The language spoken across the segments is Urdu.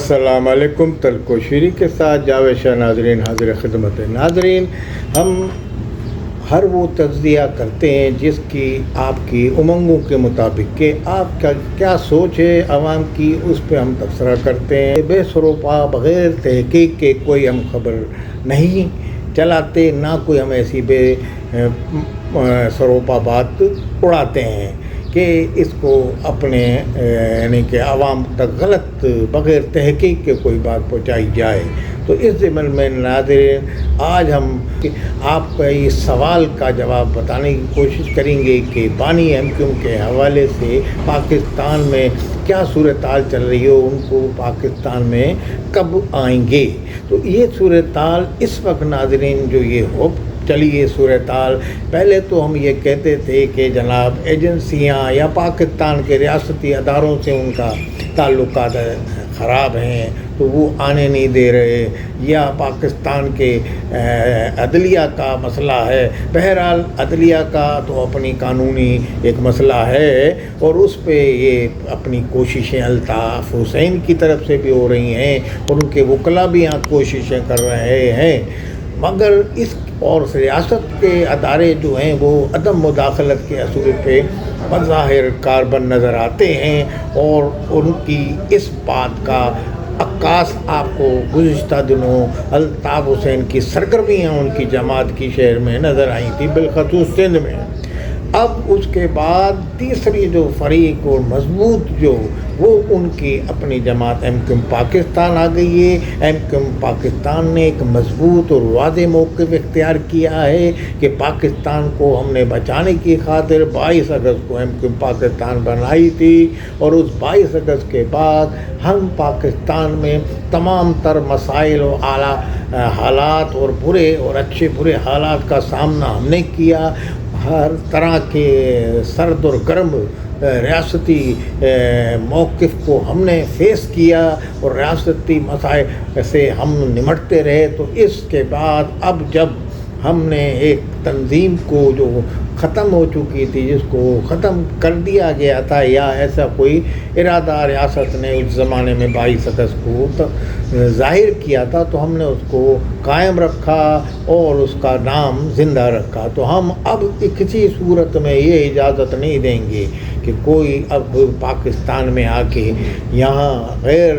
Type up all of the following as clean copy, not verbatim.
السلام علیکم. تلک و شیری کے ساتھ جاوید شاہ ناظرین حاضر خدمت. ناظرین، ہم ہر وہ تجزیہ کرتے ہیں جس کی آپ کی امنگوں کے مطابق کہ آپ کا کیا سوچ ہے عوام کی، اس پہ ہم تبصرہ کرتے ہیں. بے سروپا بغیر تحقیق کے کوئی ہم خبر نہیں چلاتے، نہ کوئی ہم ایسی بے سروپا بات اڑاتے ہیں کہ اس کو اپنے یعنی کہ عوام تک غلط بغیر تحقیق کے کوئی بات پہنچائی جائے. تو اس ضمن میں ناظرین آج ہم آپ کا اس سوال کا جواب بتانے کی کوشش کریں گے کہ بانی ایم کیو کے حوالے سے پاکستان میں کیا صورتحال چل رہی ہو، ان کو پاکستان میں کب آئیں گے. تو یہ صورتحال اس وقت ناظرین جو یہ ہو چلی یہ صورتحال، پہلے تو ہم یہ کہتے تھے کہ جناب ایجنسیاں یا پاکستان کے ریاستی اداروں سے ان کا تعلقات خراب ہیں تو وہ آنے نہیں دے رہے، یا پاکستان کے عدلیہ کا مسئلہ ہے. بہرحال عدلیہ کا تو اپنی قانونی ایک مسئلہ ہے اور اس پہ یہ اپنی کوششیں الطاف حسین کی طرف سے بھی ہو رہی ہیں اور ان کے وکلاء بھی یہاں کوششیں کر رہے ہیں، مگر اس اور ریاست کے ادارے جو ہیں وہ عدم مداخلت کے اصول پہ بظاہر کاربن نظر آتے ہیں. اور ان کی اس بات کا عکاس آپ کو گزشتہ دنوں الطاف حسین کی سرگرمیاں ان کی جماعت کی شہر میں نظر آئی تھی، بالخصوص سندھ میں. اب اس کے بعد تیسری جو فریق اور مضبوط جو وہ ان کی اپنی جماعت ایم کیو پاکستان آ گئی ہے. ایم کیو پاکستان نے ایک مضبوط اور واضح موقف اختیار کیا ہے کہ پاکستان کو ہم نے بچانے کی خاطر 22 اگست کو ایم کیو پاکستان بنائی تھی، اور اس 22 اگست کے بعد ہم پاکستان میں تمام تر مسائل و اعلیٰ حالات اور برے اور اچھے برے حالات کا سامنا ہم نے کیا. ہر طرح کے سرد اور گرم ریاستی موقف کو ہم نے فیس کیا اور ریاستی مسائل سے ہم نمٹتے رہے. تو اس کے بعد اب جب ہم نے ایک تنظیم کو جو ختم ہو چکی تھی، جس کو ختم کر دیا گیا تھا یا ایسا کوئی ارادہ ریاست نے اس زمانے میں 22 اگست کو ظاہر کیا تھا، تو ہم نے اس کو قائم رکھا اور اس کا نام زندہ رکھا. تو ہم اب کسی صورت میں یہ اجازت نہیں دیں گے کہ کوئی اب پاکستان میں آ کے یہاں غیر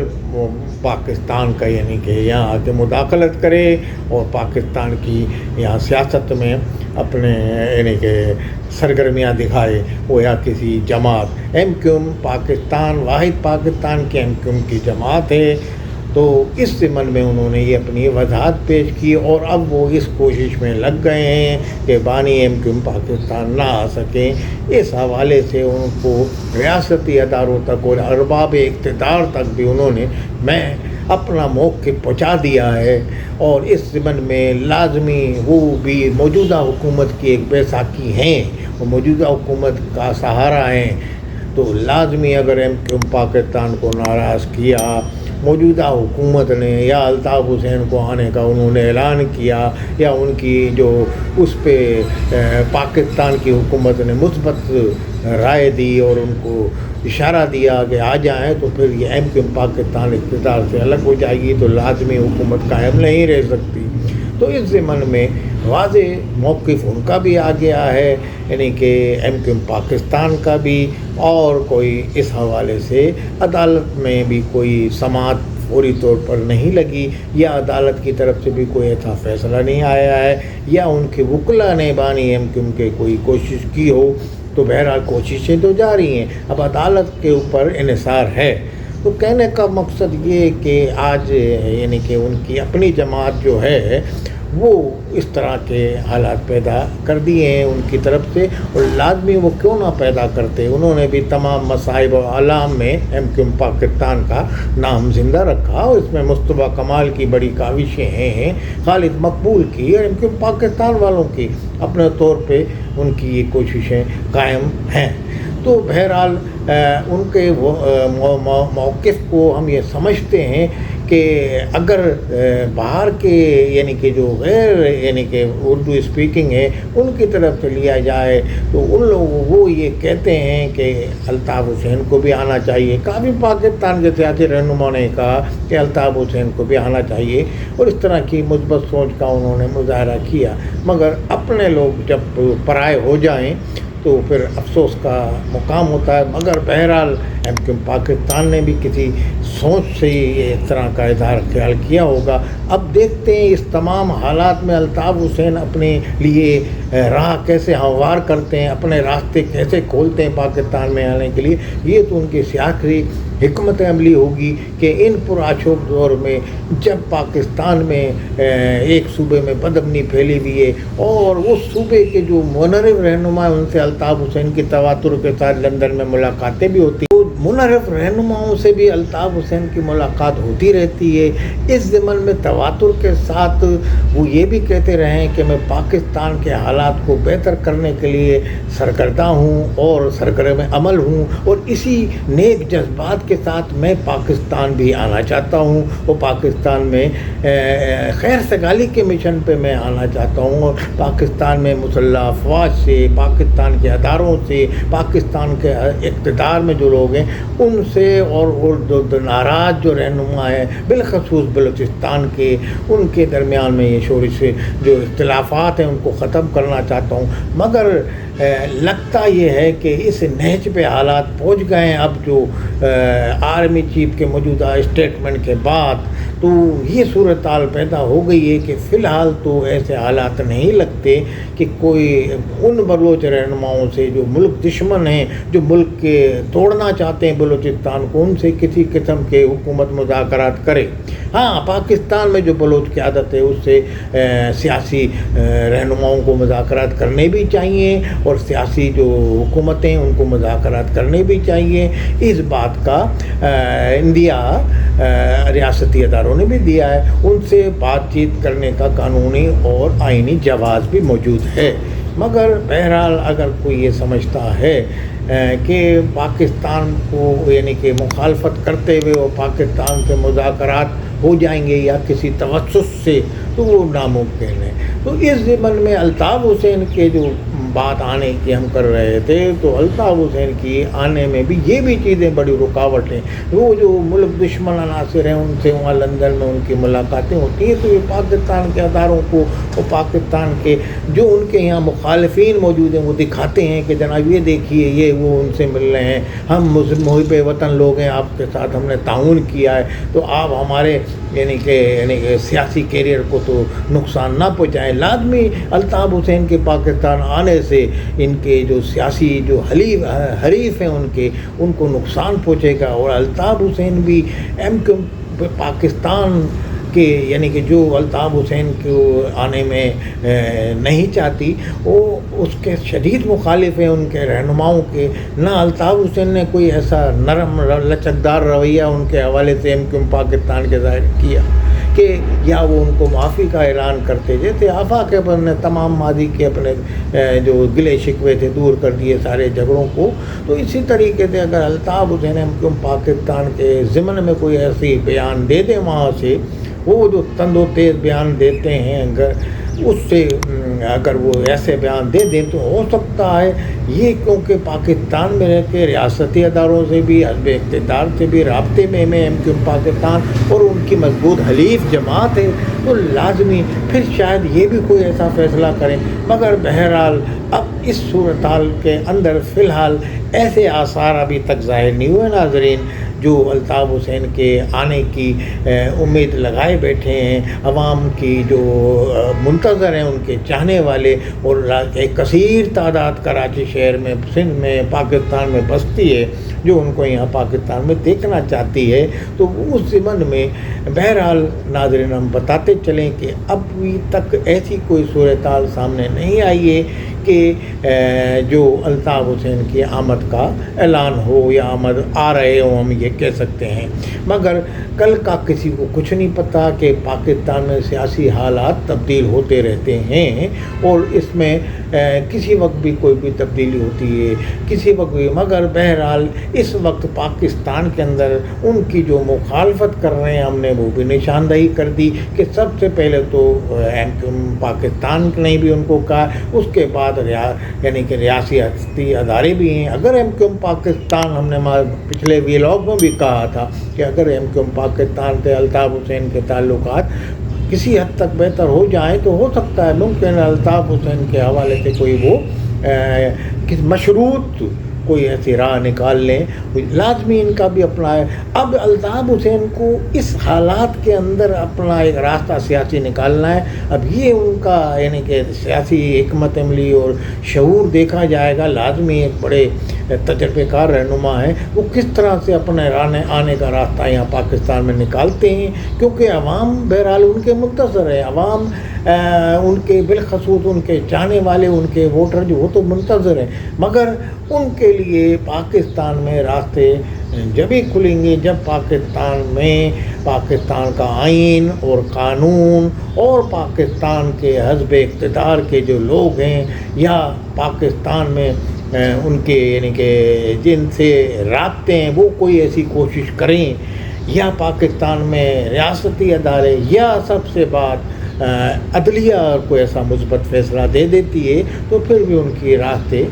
پاکستان کا یعنی کہ یہاں آ کے مداخلت کرے اور پاکستان کی یہاں سیاست میں اپنے یعنی کہ سرگرمیاں دکھائے. وہ یا کسی جماعت ایم کیو پاکستان واحد پاکستان کی ایم کیو کی جماعت ہے. تو اس ضمن میں انہوں نے یہ اپنی وضاحت پیش کی اور اب وہ اس کوشش میں لگ گئے ہیں کہ بانی ایم کیو پاکستان نہ آ سکیں. اس حوالے سے ان کو ریاستی اداروں تک اور ارباب اقتدار تک بھی انہوں نے میں اپنا موقف پہنچا دیا ہے. اور اس ضمن میں لازمی وہ بھی موجودہ حکومت کی ایک بیساکھی ہیں، وہ موجودہ حکومت کا سہارا ہیں. تو لازمی اگر ایم کیو پاکستان کو ناراض کیا، موجودہ حکومت نے یا الطاف حسین کو آنے کا انہوں نے اعلان کیا یا ان کی جو اس پہ پاکستان کی حکومت نے مثبت رائے دی اور ان کو اشارہ دیا کہ آ جائیں، تو پھر یہ ایم کیو پاکستان اقتدار سے الگ ہو جائے گی، تو لازمی حکومت قائم نہیں رہ سکتی. تو اس ضمن میں واضح موقف ان کا بھی آ گیا ہے، یعنی کہ ایم کیو پاکستان کا بھی. اور کوئی اس حوالے سے عدالت میں بھی کوئی سماعت فوری طور پر نہیں لگی، یا عدالت کی طرف سے بھی کوئی ایسا فیصلہ نہیں آیا ہے، یا ان کے وکلاء نے بانی ایم کیو کے کوئی کوشش کی ہو. تو بہرحال کوششیں تو جاری ہیں، اب عدالت کے اوپر انحصار ہے. تو کہنے کا مقصد یہ کہ آج یعنی کہ ان کی اپنی جماعت جو ہے وہ اس طرح کے حالات پیدا کر دیے ہیں ان کی طرف سے، اور لازمی وہ کیوں نہ پیدا کرتے. انہوں نے بھی تمام مصائب و علام میں ایم کیو پاکستان کا نام زندہ رکھا، اور اس میں مصطفیٰ کمال کی بڑی کاوشیں ہیں، خالد مقبول کی اور ایم کیو پاکستان والوں کی اپنے طور پہ ان کی یہ کوششیں قائم ہیں. تو بہرحال ان کے موقف کو ہم یہ سمجھتے ہیں کہ اگر باہر کے یعنی کہ جو غیر یعنی کہ اردو اسپیکنگ ہے ان کی طرف سے لیا جائے تو ان لوگوں وہ یہ کہتے ہیں کہ الطاف حسین کو بھی آنا چاہیے. کافی پاکستان کے سیاسی رہنما نے کہا کہ الطاف حسین کو بھی آنا چاہیے اور اس طرح کی مثبت سوچ کا انہوں نے مظاہرہ کیا. مگر اپنے لوگ جب پرائے ہو جائیں تو پھر افسوس کا مقام ہوتا ہے. مگر بہرحال پاکستان نے بھی کسی سوچ سے ہی اس طرح کا اظہار خیال کیا ہوگا. اب دیکھتے ہیں اس تمام حالات میں الطاف حسین اپنے لیے راہ کیسے ہموار کرتے ہیں, اپنے راستے کیسے کھولتے ہیں پاکستان میں آنے کے لیے. یہ تو ان کی سیاسی حکمت عملی ہوگی کہ ان پرآشوب دور میں جب پاکستان میں ایک صوبے میں بدامنی پھیلی ہوئی ہے اور اس صوبے کے جو منحرف رہنما ہیں ان سے الطاف حسین کی تواتر کے ساتھ لندن میں ملاقاتیں بھی ہوتی ہیں. منحرف رہنماؤں سے بھی الطاف حسین کی ملاقات ہوتی رہتی ہے. اس ضمن میں تواتر کے ساتھ وہ یہ بھی کہتے رہے کہ میں پاکستان کے حالات کو بہتر کرنے کے لیے سرگردہ ہوں اور سرگرم عمل ہوں اور اسی نیک جذبات کے ساتھ میں پاکستان بھی آنا چاہتا ہوں اور پاکستان میں خیر سگالی کے مشن پہ میں آنا چاہتا ہوں اور پاکستان میں مسلح افواج سے, پاکستان کے اداروں سے, پاکستان کے اقتدار میں جو لوگ ہیں ان سے اور جو ناراض جو رہنما ہے بالخصوص بلوچستان کے ان کے درمیان میں یہ شورش جو اختلافات ہیں ان کو ختم کرنا چاہتا ہوں. مگر لگتا یہ ہے کہ اس نہج پہ حالات پہنچ گئے ہیں اب جو آرمی چیف کے موجودہ اسٹیٹمنٹ کے بعد تو یہ صورتحال پیدا ہو گئی ہے کہ فی الحال تو ایسے حالات نہیں لگتے کہ کوئی ان بلوچ رہنماؤں سے جو ملک دشمن ہیں, جو ملک کے توڑنا چاہتے ہیں بلوچستان کو, ان سے کسی قسم کے حکومت مذاکرات کرے. ہاں, پاکستان میں جو بلوچ قیادت ہے اس سے سیاسی رہنماؤں کو مذاکرات کرنے بھی چاہیے اور سیاسی جو حکومتیں ان کو مذاکرات کرنے بھی چاہیے. اس بات کا اندیا ریاستی اداروں نے بھی دیا ہے. ان سے بات چیت کرنے کا قانونی اور آئینی جواز بھی موجود ہے. مگر بہرحال اگر کوئی یہ سمجھتا ہے کہ پاکستان کو یعنی کہ مخالفت کرتے ہوئے اور پاکستان سے مذاکرات ہو جائیں گے یا کسی توسط سے, تو وہ ناممکن ہے. تو اس ضمن میں الطاف حسین کے جو بات آنے کی ہم کر رہے تھے تو الطاف حسین کی آنے میں بھی یہ بھی چیزیں بڑی رکاوٹ ہیں. وہ جو ملک دشمن عناصر ہیں ان سے وہاں لندن میں ان کی ملاقاتیں ہوتی ہیں تو یہ پاکستان کے اداروں کو اور پاکستان کے جو ان کے یہاں مخالفین موجود ہیں وہ دکھاتے ہیں کہ جناب یہ دیکھیے یہ وہ ان سے مل رہے ہیں, ہم محب وطن لوگ ہیں, آپ کے ساتھ ہم نے تعاون کیا ہے تو آپ ہمارے یعنی کہ سیاسی کیریئر کو تو نقصان نہ پہنچائیں. لازمی الطاف حسین کے پاکستان آنے سے ان کے جو سیاسی جو حریف ہیں ان کو نقصان پہنچے گا اور الطاف حسین بھی پاکستان کہ یعنی کہ جو الطاف حسین کو آنے میں نہیں چاہتی وہ اس کے شدید مخالف ہیں ان کے رہنماؤں کے. نہ الطاف حسین نے کوئی ایسا نرم لچکدار رویہ ان کے حوالے سے پاکستان کے ظاہر کیا کہ یا وہ ان کو معافی کا اعلان کرتے جیسے آفاق پر نے تمام ماضی کے اپنے جو گلے شکوے تھے دور کر دیے سارے جھگڑوں کو. تو اسی طریقے سے اگر الطاف حسین پاکستان کے ضمن میں کوئی ایسی بیان دے دیں وہاں سے, وہ جو تند و تیز بیان دیتے ہیں اس سے اگر وہ ایسے بیان دے دیں تو ہو سکتا ہے یہ کیونکہ پاکستان میں رہ کے ریاستی اداروں سے بھی حزب اقتدار سے بھی رابطے میں پاکستان اور ان کی مضبوط حلیف جماعت ہے تو لازمی پھر شاید یہ بھی کوئی ایسا فیصلہ کریں. مگر بہرحال اب اس صورتحال کے اندر فی الحال ایسے آثار ابھی تک ظاہر نہیں ہوئے ناظرین جو الطاف حسین کے آنے کی امید لگائے بیٹھے ہیں. عوام کی جو منتظر ہیں ان کے چاہنے والے اور ایک کثیر تعداد کراچی شہر میں سندھ میں پاکستان میں بستی ہے جو ان کو یہاں پاکستان میں دیکھنا چاہتی ہے. تو اس ضمن میں بہرحال ناظرین ہم بتاتے چلیں کہ ابھی تک ایسی کوئی صورتحال سامنے نہیں آئی ہے کہ جو الطاف حسین کی آمد کا اعلان ہو یا آمد آ رہے ہوں، ہم یہ کہہ سکتے ہیں۔ مگر کل کا کسی کو کچھ نہیں پتہ کہ پاکستان میں سیاسی حالات تبدیل ہوتے رہتے ہیں اور اس میں کسی وقت بھی کوئی بھی تبدیلی ہوتی ہے، کسی وقت بھی۔ مگر بہرحال اس وقت پاکستان کے اندر ان کی جو مخالفت کر رہے ہیں ہم نے وہ بھی نشاندہی کر دی کہ سب سے پہلے تو پاکستان نے بھی ان کو کہا، اس کے بعد یعنی کہ ریاستی ادارے بھی ہیں۔ اگر ایم کیو ایم پاکستان، ہم نے پچھلے ویلاگ میں بھی کہا تھا کہ اگر ایم کیو ایم پاکستان سے الطاف حسین کے تعلقات کسی حد تک بہتر ہو جائیں تو ہو سکتا ہے ممکن الطاف حسین کے حوالے سے کوئی وہ مشروط کوئی ایسی راہ نکال لیں، لازمی ان کا بھی اپنا ہے۔ اب الطاف حسین کو اس حالات کے اندر اپنا ایک راستہ سیاسی نکالنا ہے۔ اب یہ ان کا یعنی کہ سیاسی حکمت عملی اور شعور دیکھا جائے گا۔ لازمی ایک بڑے تجربے کار رہنما ہیں، وہ کس طرح سے اپنے آنے کا راستہ یہاں پاکستان میں نکالتے ہیں، کیونکہ عوام بہرحال ان کے منتظر ہے۔ عوام ان کے بالخصوص ان کے چاہنے والے، ان کے ووٹر جو وہ تو منتظر ہیں، مگر ان کے لیے پاکستان میں راستے جب ہی کھلیں گے جب پاکستان میں پاکستان کا آئین اور قانون اور پاکستان کے حزب اقتدار کے جو لوگ ہیں یا پاکستان میں ان کے یعنی کہ جن سے رابطے ہیں وہ کوئی ایسی کوشش کریں، یا پاکستان میں ریاستی ادارے یا سب سے بات عدلیہ کوئی ایسا مثبت فیصلہ دے دیتی ہے تو پھر بھی ان کی راستے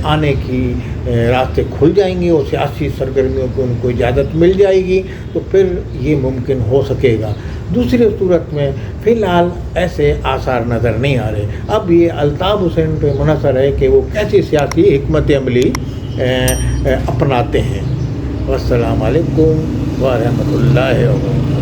آنے کی راستے کھل جائیں گے اور سیاسی سرگرمیوں کو ان کو اجازت مل جائے گی، تو پھر یہ ممکن ہو سکے گا۔ دوسری صورت میں فی الحال ایسے آثار نظر نہیں آ رہے۔ اب یہ الطاف حسین پہ منحصر ہے کہ وہ کیسی سیاسی حکمت عملی اپناتے ہیں۔ والسلام علیکم ورحمۃ اللہ وبرکاتہ۔